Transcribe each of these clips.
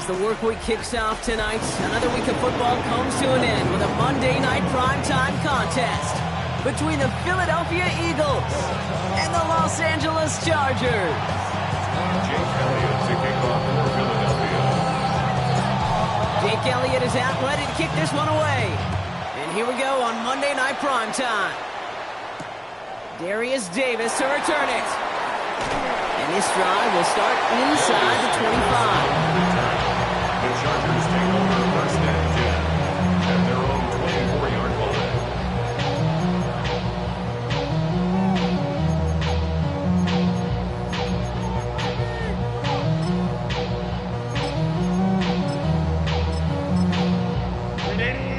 As the work week kicks off tonight, another week of football comes to an end with a Monday night primetime contest between the Philadelphia Eagles and the Los Angeles Chargers. Jake Elliott to kick off for Philadelphia. Jake Elliott is out ready to kick this one away. And here we go on Monday night primetime. Darius Davis to return it. And this drive will start inside the 25. The Chargers take over first and 10 at their own 24-yard line.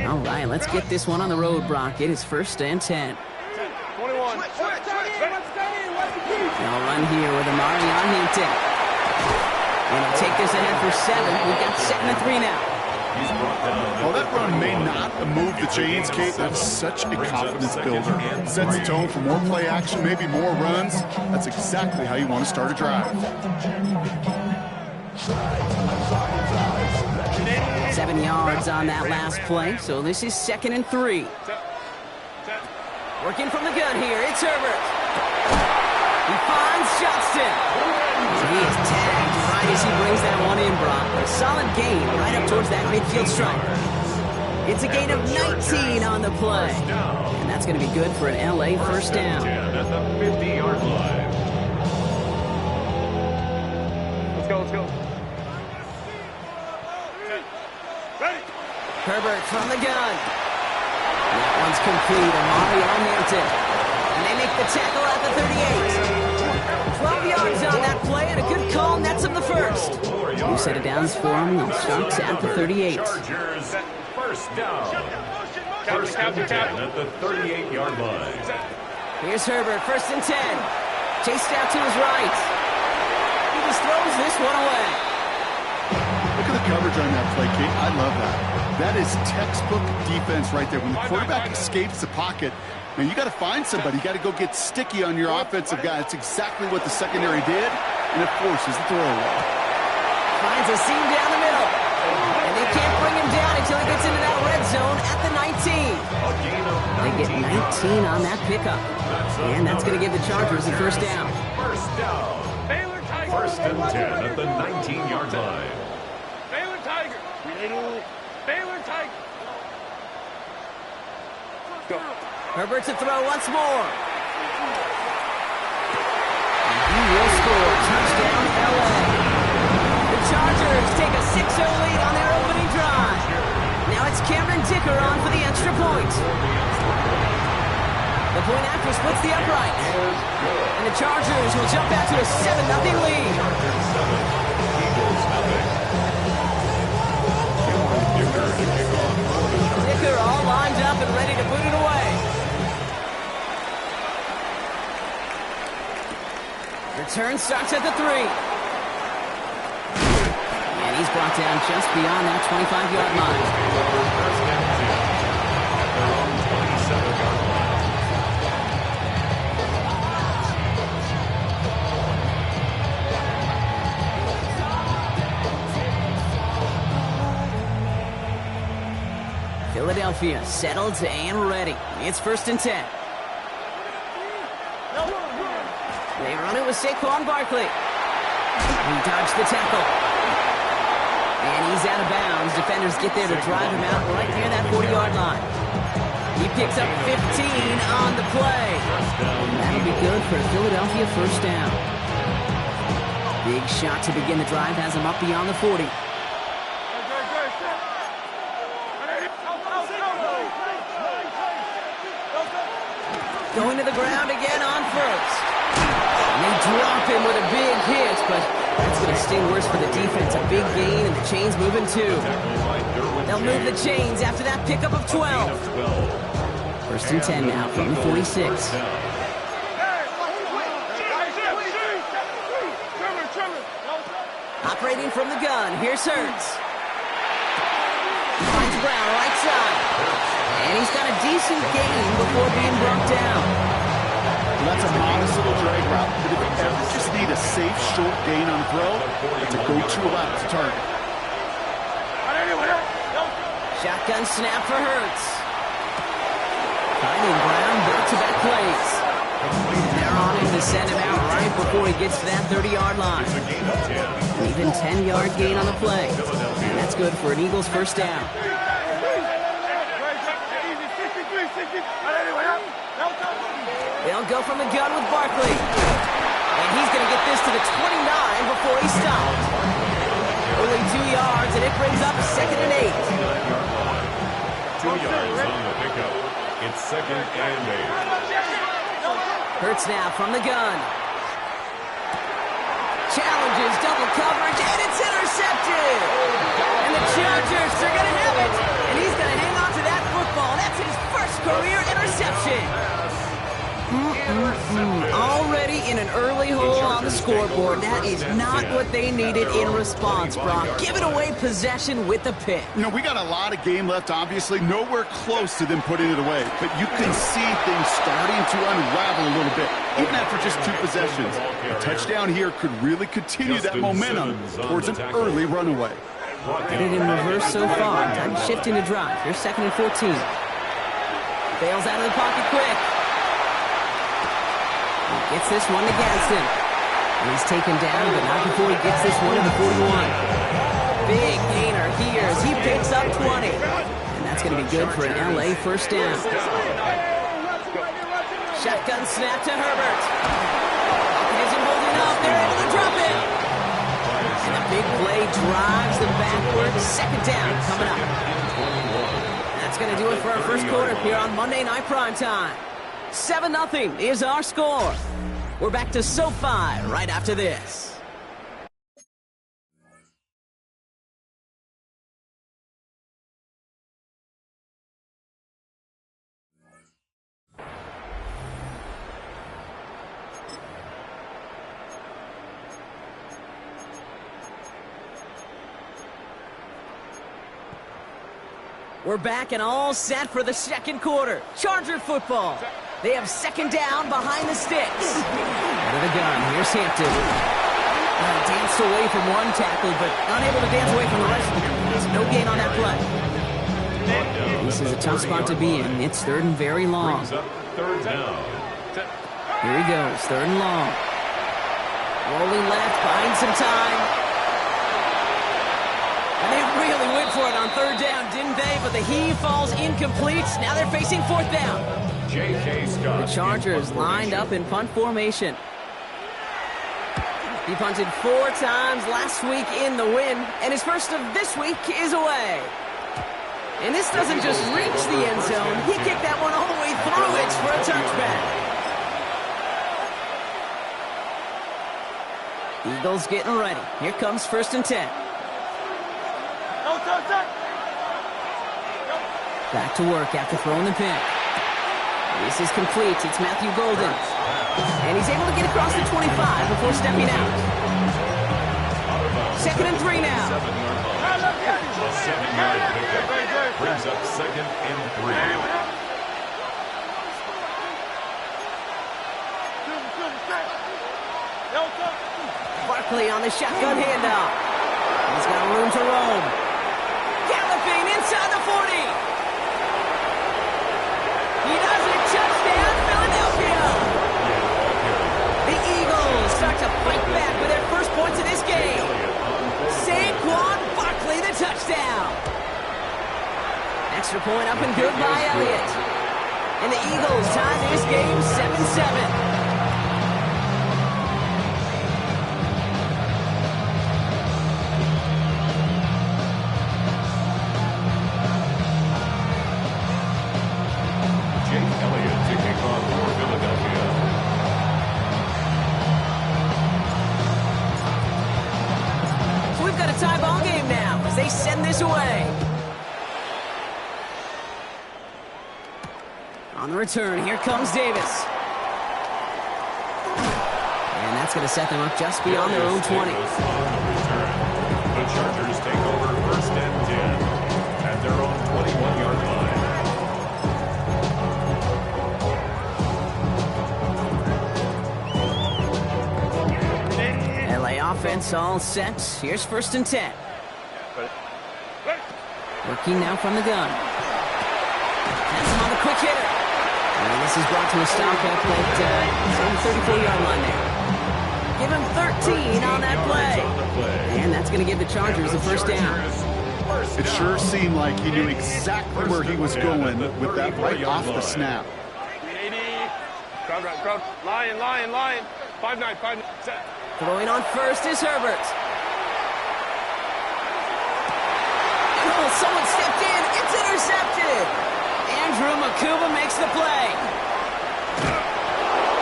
All right, let's get this one on the road, Brock. It is first and 10. 21. They'll run here with Amari on Hinton. And he'll take this ahead for 7. We've got 7-3 now. Well, that run may not move the chains, Kate. That's such a confidence builder. Sets the tone for more play action, maybe more runs. That's exactly how you want to start a drive. 7 yards on that last play, so this is 2nd and 3. Working from the gun here, it's Herbert. He finds Johnston. He is tagged right as he brings that one in, Brock. A solid gain right up towards that midfield stripe. It's a gain of 19 on the play. And that's going to be good for an LA first down. At the 50-yard line. Let's go. Ready. Herbert from the gun. That one's complete. Amari on Hampton. And they make the tackle at the 38. 12 yards on that play, and a good call nets him the first. New set of downs for him. He starts at the 38. Chargers first down. First and 10 at the 38-yard line. Here's Herbert, first and 10. Chased out to his right. He just throws this one away. Look at the coverage on that play, Kate. I love that. That is textbook defense right there. When the quarterback escapes the pocket, man, you got to find somebody. You got to go get sticky on your offensive guy. That's exactly what the secondary did, and it forces the throwaway. Finds a seam down the middle. And they can't bring him down until he gets into that red zone at the 19. They get 19 on that pickup. And that's going to give the Chargers a first down. First down. First and 10 at the 19-yard line. Baylor Tiger. Baylor Tiger. Go. Herbert to throw once more. And he will score. Touchdown, LA. The Chargers take a 6-0 lead on their opening drive. Now it's Cameron Dicker on for the extra point. The point after splits the upright. And the Chargers will jump out to a 7-0 lead. Dicker all lined up and ready to boot it away. Return starts at the 3. And he's brought down just beyond that 25-yard line. First and 10 at their own 27-yard line. Philadelphia settled and ready. It's first and 10. They run it with Saquon Barkley. He dodged the tackle. And he's out of bounds. Defenders get there to drive him out right near that 40-yard line. He picks up 15 on the play. And that'll be good for a Philadelphia first down. Big shot to begin the drive has him up beyond the 40. Going to the ground again on first. And they drop him with a big hit, but that's going to sting worse for the defense. A big gain, and the chains moving too. They'll move the chains after that pickup of 12. First and 10 now from the 46. Operating from the gun, here's Hurts. Finds Brown right side. And he's got a decent gain before being brought down. Well, that's a modest little drag route, but if you ever just need a safe, short gain on throw, it's a go-to route to target. Shotgun snap for Hurts. Finding Brown, back-to-back plays. They're on him to send him out right before he gets to that 30-yard line. An even 10-yard gain on the play. And that's good for an Eagles first down. They'll go from the gun with Barkley. And he's going to get this to the 29 before he stops. Only 2 yards, and it brings up 2nd and 8. 2 yards on the pickup. It's 2nd and 8. Hurts now from the gun. Challenges double coverage, and it's intercepted. And the Chargers are going to have it. And he's going to hang on to that football. That's his first career interception. Already in an early hole on the scoreboard. That is not what they needed in response, Brock. Giving away possession with the pick. You know, we got a lot of game left, obviously. Nowhere close to them putting it away. But you can see things starting to unravel a little bit, even after just 2 possessions. A touchdown here could really continue that momentum towards an early runaway. Did it in reverse so far. Time shifting to drive. Here's 2nd and 14. Bails out of the pocket quick. Gets this one to Gadsden. And he's taken down, but not before he gets this one to the 41. Big gainer here as he picks up 20. And that's going to be good for an LA first down. Shotgun snap to Herbert. He isn't holding up. They're able to drop it. And the big play drives them backwards. 2nd down coming up. That's going to do it for our first quarter here on Monday Night Primetime. 7-0 is our score. We're back to SoFi right after this. We're back and all set for the second quarter. Charger football. They have 2nd down behind the sticks. Out of the gun, here's Hampton. Danced away from one tackle, but unable to dance away from the rest of them. There's no gain on that play. This is a tough spot to be in. It's 3rd and very long. 3rd down. Here he goes, 3rd and long. Rolling left, buying some time. And they really went for it on 3rd down, didn't they? But the heave falls incomplete. Now they're facing 4th down. The Chargers lined up in punt formation. He punted 4 times last week in the win, and his first of this week is away. And this doesn't just reach the end zone. He kicked that one all the way through it for a touchback. Eagles getting ready. Here comes 1st and 10. Back to work after throwing the pick. This is complete. It's Matthew Golden. And he's able to get across the 25 before stepping out. 2nd and 3 now. A 7-yard pickup brings up 2nd and 3. Barkley on the shotgun handoff. He's got room to roam. Galloping inside the 40. He does it. Touchdown, Philadelphia. The Eagles start to fight back with their first points of this game. Saquon Barkley, the touchdown. Extra point up and good by Elliott. And the Eagles tie this game 7-7. Tie ball game now as they send this away. On the return, here comes Davis. And that's going to set them up just beyond their own 20. The Chargers take over 1st and 10 at their own 21-yard line. LA offense all set. Here's 1st and 10. Working now from the gun. That's him on the quick hitter. And this is brought to a stop up at the 34-yard line there. Give him 13 on that play. And that's going to give the Chargers a first down. It sure seemed like he knew exactly where he was going with that right off the snap. 80. Crowd. Lion. 5-9. Set. Throwing on first is Herbert. Oh, someone stepped in. It's intercepted. Andrew Makuba makes the play.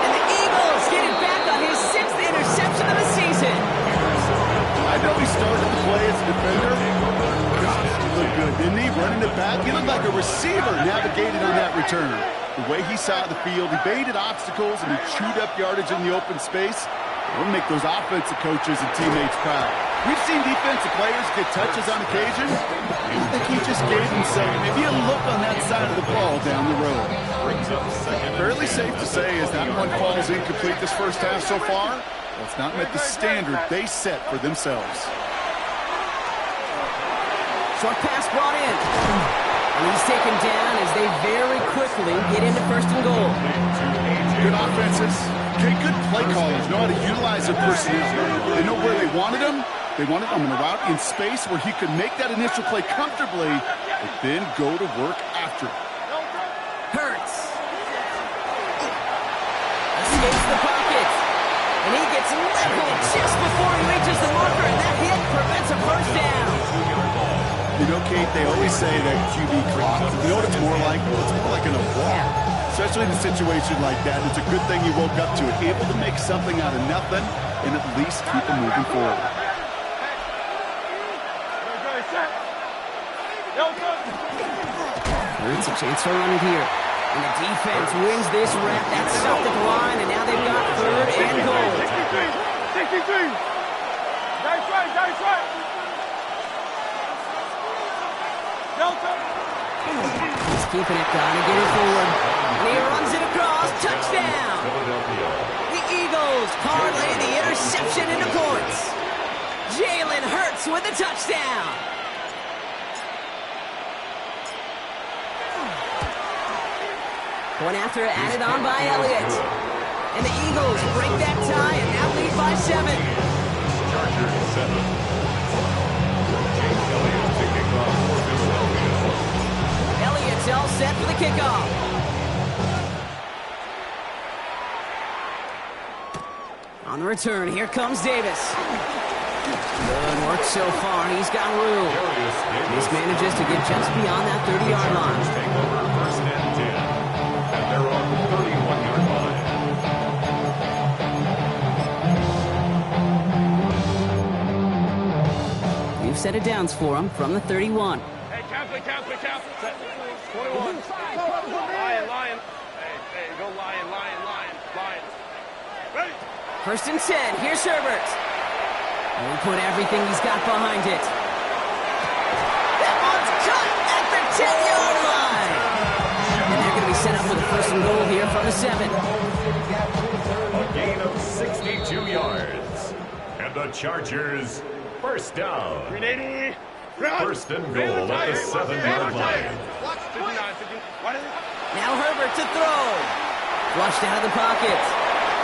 And the Eagles get it back on his 6th interception of the season. I know he started the play as a defender. Gosh, he looked good, didn't he? Running it back. He looked like a receiver navigating on that return. The way he saw the field, he baited obstacles and he chewed up yardage in the open space. It'll make those offensive coaches and teammates proud. We've seen defensive players get touches on occasion. I think he just gave himself maybe a look on that side of the ball down the road. Fairly safe to say as that one falls incomplete this first half so far, well, it's not met the standard they set for themselves. Short pass brought in. And he's taken down as they very quickly get into 1st and goal. Good offenses. Okay, good play callers know how to utilize their personnel. They know where they wanted him. They wanted him in a route in space where he could make that initial play comfortably, but then go to work after it. Hurts. Escapes the pocket. And he gets leveled just before he reaches the marker, and that hit prevents a first down. You know, Kate, they always say that QB clock. You know what it's more like? Well, it's more like in a walk. Especially in a situation like that. It's a good thing you woke up to it. Able to make something out of nothing and at least keep them moving forward. It's a chance to run it here. And the defense wins this rep. That's stopped at the line, and now they've got 3rd and goal. 63. Nice right. He's keeping it down and getting forward. And he runs it across. Touchdown! The Eagles parlay the interception into points. Jalen Hurts with the touchdown. One after added on by Elliott. And the Eagles break that tie and now lead by 7. Chargers 7. Elliott to kick off for Philadelphia. Elliott's all set for the kickoff. On the return, here comes Davis. Good work so far. He's got room. He manages to get just beyond that 30-yard line. Take over 1st and 10. And they're on the 31-yard line. We've set it downs for him from the 31. Hey, cap. Set. 21. Lion. Hey, go lion. Ready? 1st and 10. Here's Herbert. And we put everything he's got behind it. That one's cut at the 10-yard line. And they're going to be set up for the 1st and goal here from the 7. A gain of 62 yards. And the Chargers, 1st down. 380. 1st and goal at the 7-yard line. 59. Now Herbert to throw. Flushed out of the pocket.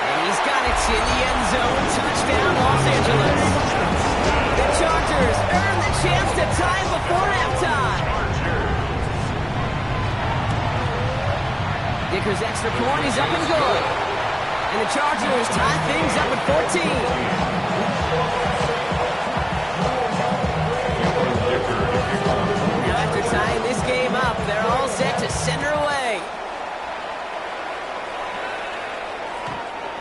And he's got it in the end zone. Touchdown, Los Angeles. The Chargers earn the chance to tie before halftime. Dicker's extra point is up and good. And the Chargers tie things up at 14. Now after tying this game up, they're all set to send her away.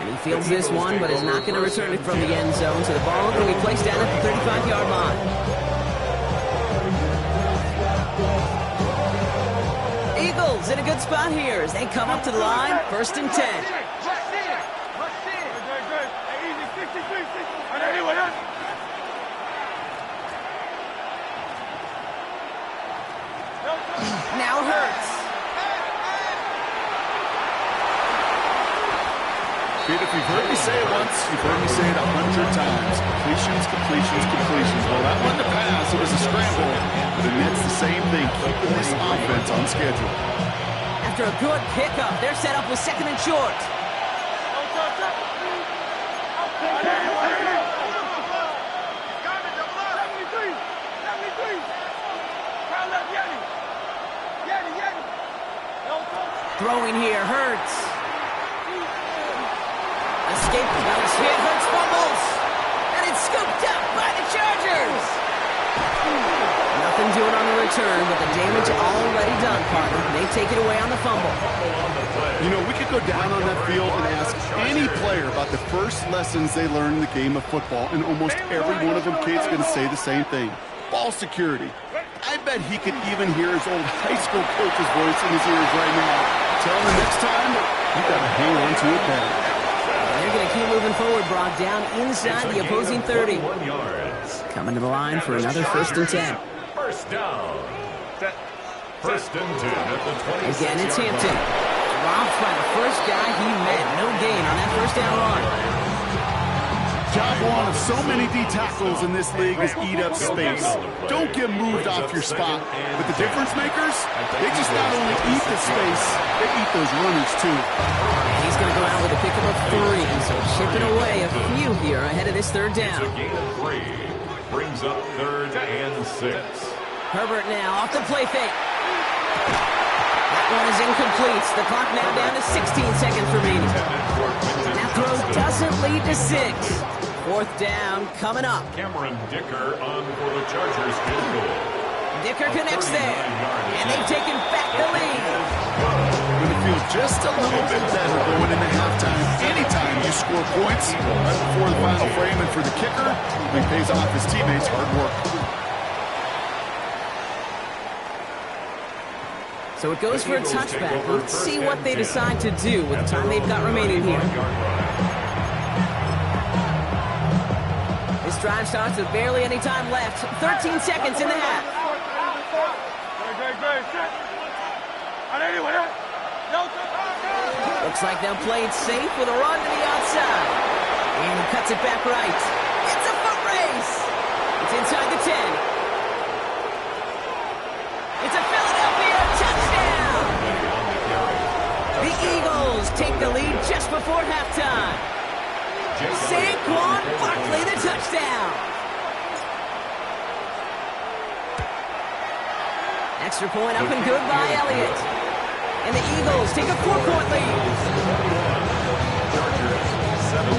And he fields this one, but is not going to return it from the end zone, so the ball will be placed down at the 35-yard line. Eagles in a good spot here as they come up to the line, 1st and 10. Now Hurts. If you've heard me say it once, you've heard me say it 100 times. Completions. Well, that wasn't a pass. It was a scramble. But and that's the same thing, keeping this offense on schedule. After a good pickup, they're set up with second and short. Throwing here, Hurts. Escape goes here, Hurts fumbles. And it's scooped up by the Chargers. Nothing doing on the return, but the damage already done, partner. They take it away on the fumble. You know, we could go down on that field and ask any player about the first lessons they learned in the game of football, and almost every one of them kids going to say the same thing. Ball security. I bet he could even hear his old high school coach's voice in his ears right now. Tell him the next time, you got to hang on to it better. They're going to keep moving forward, Brock, down inside the opposing 30. Coming to the line for another 1st and 10. First down. First and 10 at the 26. Again, it's Hampton. Dropped by the first guy he met. No gain on that first down run. Job one of so many D tackles in this league is eat up space. Don't get moved off your spot. But the difference makers, they just not only eat the space, they eat those runners too. And he's going to go out with a pickup of 3, so chipping away a few here ahead of this 3rd down. It's a gain of 3. Brings up 3rd and 6. Herbert now off the play fake. That one is incomplete. The clock now down to 16 seconds remaining. That throw doesn't lead to 6. 4th down coming up. Cameron Dicker on for the Chargers field goal. Dicker connects there, and they've taken back the lead. When it feels just a little bit better going into halftime, anytime you score points right before the final frame, and for the kicker, he pays off his teammates' hard work. So it goes for a touchback. Let's see what they decide to do with the time they've got remaining here. This drive starts with barely any time left. 13 seconds in the half. Looks like they'll play it safe with a run to the outside. And he cuts it back right. It's a foot race. It's inside the 10. It's a Philadelphia touchdown. The Eagles take the lead just before halftime. Saquon Barkley, the touchdown. Extra point up and good by Elliott. And the Eagles take a 4-point lead. Chargers 17.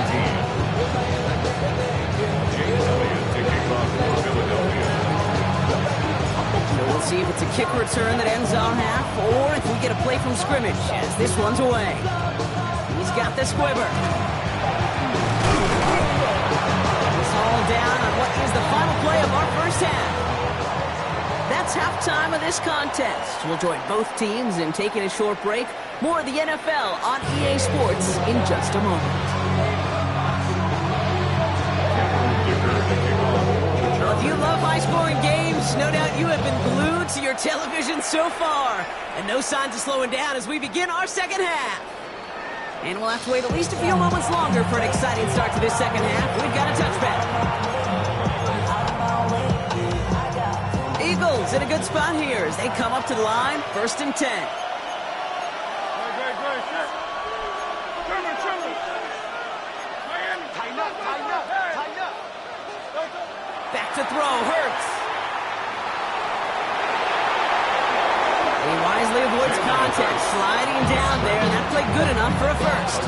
James Elliott taking off for Philadelphia. So we'll see if it's a kick return that ends our half, or if we get a play from scrimmage as this one's away. He's got the squibber. It's all down on what is the final play of our first half. That's halftime of this contest. We'll join both teams in taking a short break. More of the NFL on EA Sports in just a moment. Well, if you love high-scoring games, no doubt you have been glued to your television so far. And no signs of slowing down as we begin our second half. And we'll have to wait at least a few moments longer for an exciting start to this second half. We've got a touchback. Eagles in a good spot here as they come up to the line, 1st and 10. Back to throw, Hurts. He wisely avoids contact, sliding down there, and that played good enough for a first.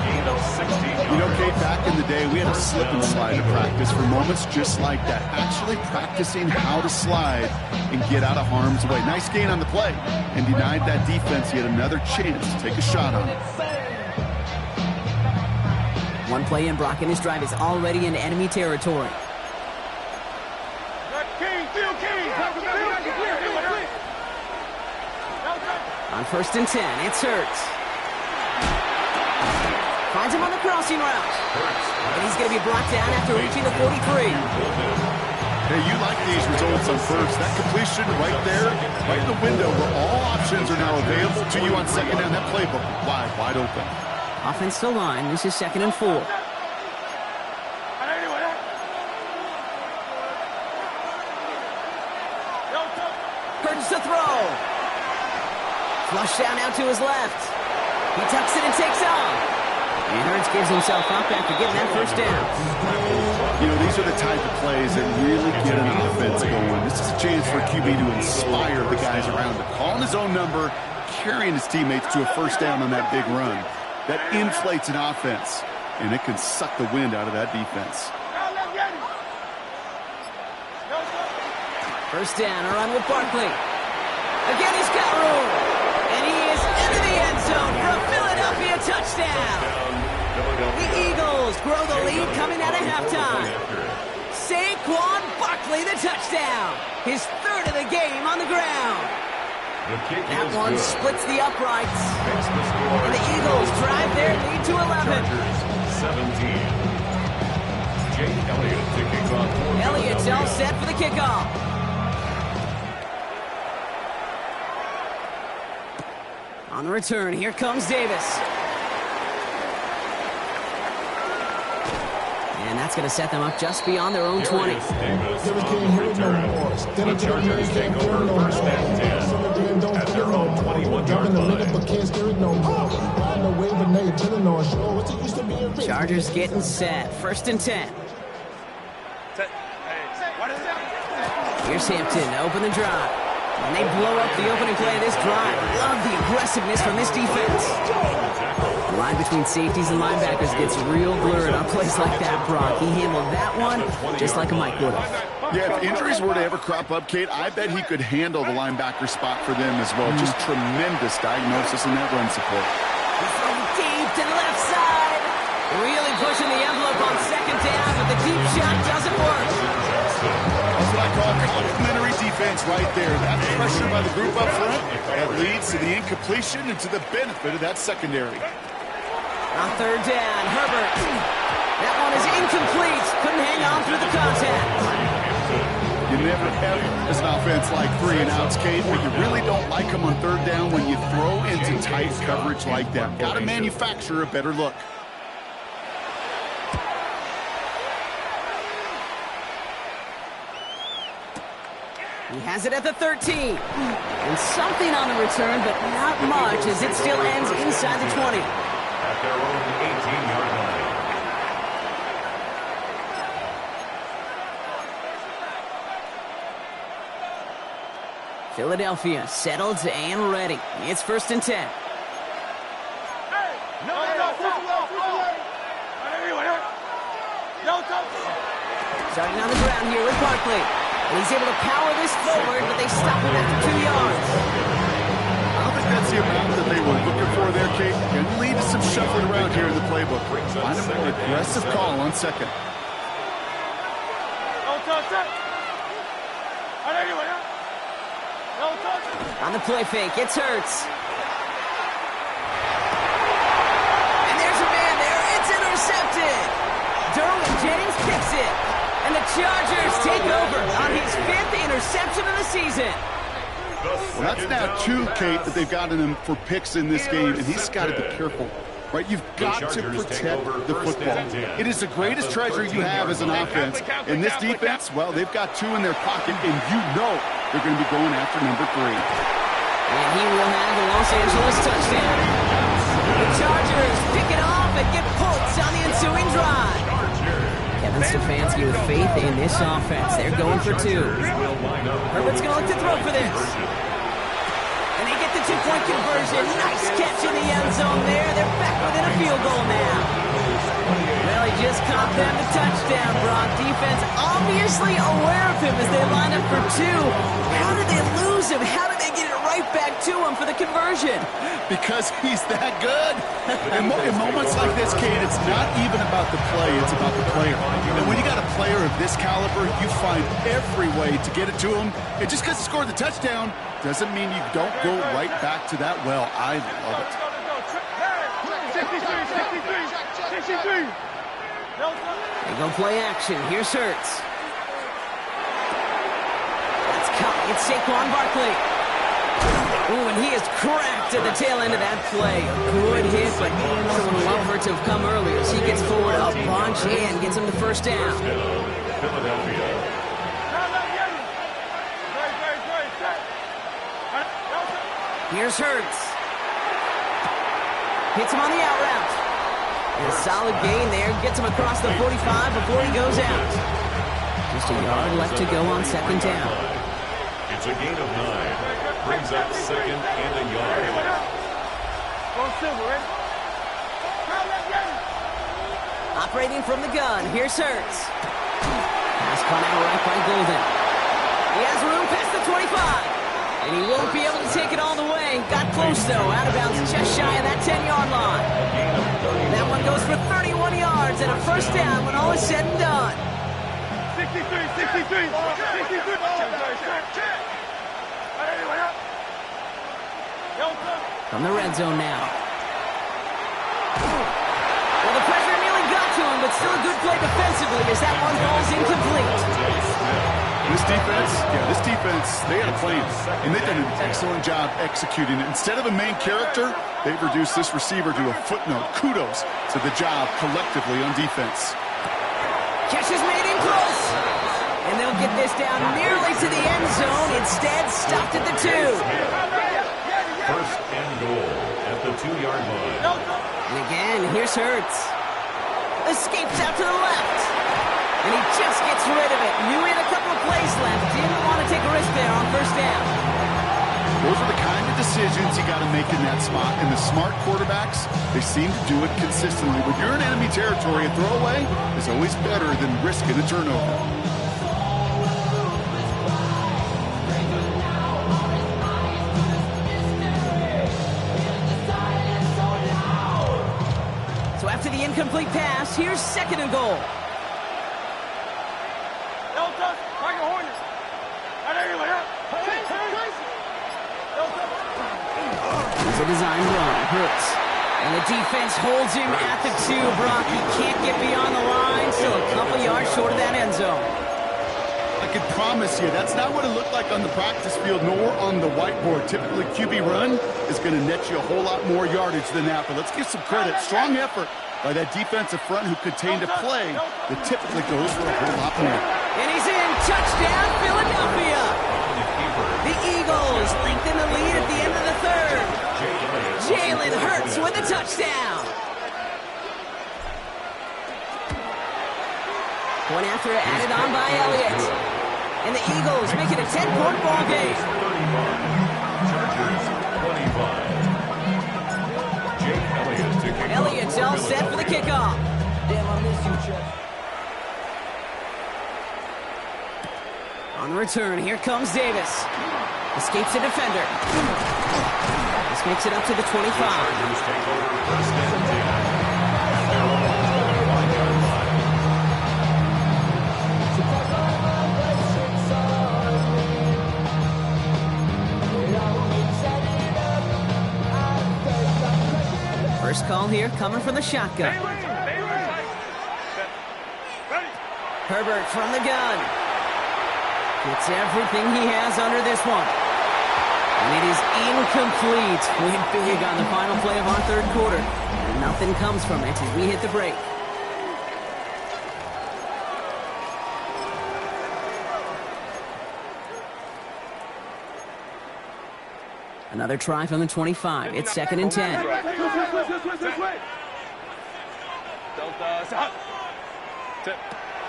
You know, Kate, back in the day, we had a slip and slide to practice for moments just like that. Actually practicing how to slide and get out of harm's way. Nice gain on the play, and denied that defense yet another chance to take a shot on it. One play in, Brock, and his drive is already in enemy territory. On 1st and 10, it's Hurts. Finds him on the crossing route. And he's going to be brought down after reaching the 43. Hey, you like these results on first. That completion right there, right in the window where all options are now available to you on second down. That playbook wide open. Offense to line. This is 2nd and 4. Hurts to throw. Flush down out to his left. He tucks it and takes off. And Hurts gives himself up after getting that first down. You know, these are the type of plays that really get an offense going. This is a chance for QB to inspire the guys around him. Calling his own number, carrying his teammates to a first down on that big run. That inflates an offense, and it can suck the wind out of that defense. First down, a run with Barkley. Again, he's got room. And he is into the end zone for a Philadelphia touchdown. The Eagles grow the lead coming out of halftime. Saquon Barkley, the touchdown. His third of the game on the ground. That one splits the uprights. And the Eagles drive their lead to 11. 17. Jake Elliott to kick off. Elliott's all set for the kickoff. On the return, here comes Davis. And that's going to set them up just beyond their own 20. Davis on the return. The Chargers take over first and 10 at their own 21-yard line. Chargers getting set. First and 10. Here's Hampton to open the drive. And they blow up the opening play of this drive. Love the aggressiveness from this defense. The line between safeties and linebackers gets real blurred on plays like that, Brock. He handled that one just like a Mike would have. Yeah, if injuries were to ever crop up, Kate, I bet he could handle the linebacker spot for them as well. Just tremendous diagnosis in that run support. He's throwing deep to the left side. Really pushing the envelope on second down, but the deep shot doesn't work. That's what I call complementary defense right there. That pressure by the group up front, that leads to the incompletion and to the benefit of that secondary. On third down, Herbert. That one is incomplete. Couldn't hang on through the contact. You never ever, as an offense, like 3 and outs, Kate, but you really don't like them on third down when you throw into tight coverage like that. Got to manufacture a better look. He has it at the 13. And something on the return, but not much, as it still ends inside the 20. At their own 18-yard line. Philadelphia settled and ready. It's first and 10. Starting on the ground here with Barkley. And he's able to power this forward, but they stop him after 2 yards. I don't think that's the amount that they were looking for there, Kate. Can lead to some shuffling around here in the playbook. Find a more aggressive call on second. On the play fake, it's Hurts. And there's a man there. It's intercepted. Derwin James picks it. And the Chargers take over on his 5th interception of the season. Well, that's now 2, Kate, that they've gotten him for picks in this game, and he's got to be careful. Right, you've got to protect the football. It is the greatest treasure you have as an offense. And this defense, well, they've got 2 in their pocket, and you know they're going to be going after number 3. And he will have the Los Angeles touchdown. The Chargers pick it off and get points on the ensuing drive. Kevin Stefanski with faith in this offense. They're going for 2. Herbert's going to look to throw for this. And they get the 2-point conversion. Nice catch in the end zone there. They're back within a field goal now. Well, he just caught them the touchdown, Brock. Defense obviously aware of him as they line up for 2. How did they lose him? How did they get it right back to him for the conversion? Because he's that good. In moments like this, Kate, it's not even about the play, it's about the player. And when you got a player of this caliber, you find every way to get it to him. And just because he scored the touchdown doesn't mean you don't go right back to that well. I love it. 63. They go play action. Here's Hurts. That's caught. It's Saquon Barkley. Ooh, and he is cracked at the tail end of that play. A good hit, but someone love for it to have come earlier. So he gets forward a bunch and gets him the first down. Philadelphia. Here's Hurts. Hits him on the out route. And a solid gain there. Gets him across the 45 before he goes out. Just a yard left to go on second down. It's a gain of 9. Brings up second and a yard. Operating from the gun. Here's Hurts. Pass caught out right by Golden. He has room past the 25. And he won't be able to take it all the way. Got close, though. Out of bounds just shy of that 10-yard line. That one goes for 31 yards and a first down when all is said and done. 63. From the red zone now. Well, the pressure nearly got to him, but still a good play defensively as that one falls incomplete. This defense, they had a plan, and they've done an excellent job executing it. Instead of a main character, they've reduced this receiver to a footnote. Kudos to the job collectively on defense. Catch is made in close. And they'll get this down nearly to the end zone. Instead, stopped at the 2. First and goal at the 2-yard line. And again, here's Hurts. Escapes out to the left. And he just gets rid of it. Knew he had a couple of plays left. Didn't want to take a risk there on first down. Those are the kind of decisions you got to make in that spot. And the smart quarterbacks, they seem to do it consistently. When you're in enemy territory, a throwaway is always better than risking a turnover. So after the incomplete pass, here's second and goal. It's a design run. Hurts. And the defense holds him at the 2, Brock. He can't get beyond the line. Still a couple yards short of that end zone. I can promise you, that's not what it looked like on the practice field nor on the whiteboard. Typically, QB run is going to net you a whole lot more yardage than that. But let's give some credit. Strong effort by that defensive front who contained a play that typically goes for a whole lot more. And he's in. Touchdown, Philadelphia. The Eagles lengthen the lead at the end of the 3rd. Jalen Hurts with a touchdown. Point after added on by Elliott. And the Eagles make it a 10-point ball game. Chargers 25. Elliott's all set for the kickoff. Damn, I miss you, Chuck. On the return, here comes Davis. Escapes a defender. This makes it up to the 25. Chargers take over first and 10. First call here coming from the shotgun. Herbert from the gun. Gets everything he has under this one. And it is incomplete. Went big on the final play of our 3rd quarter. And nothing comes from it as we hit the break. Another try from the 25. It's 2nd and 10.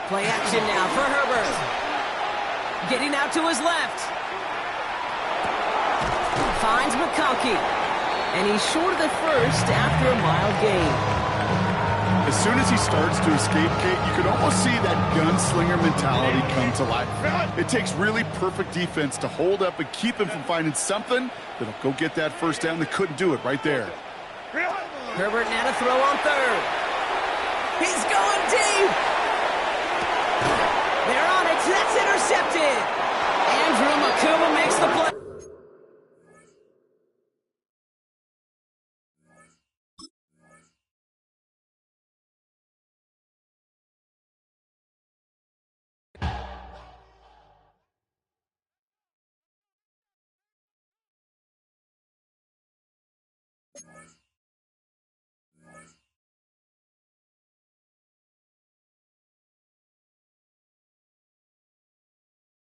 Play action now for Herbert. Getting out to his left. Finds McConkey. And he's short of the first after a mild gain. As soon as he starts to escape, Kate, you can almost see that gunslinger mentality come to life. It takes really perfect defense to hold up and keep him from finding something that'll go get that first down. They couldn't do it right there. Herbert now to throw on 3rd. He's going deep. They're on it. That's intercepted.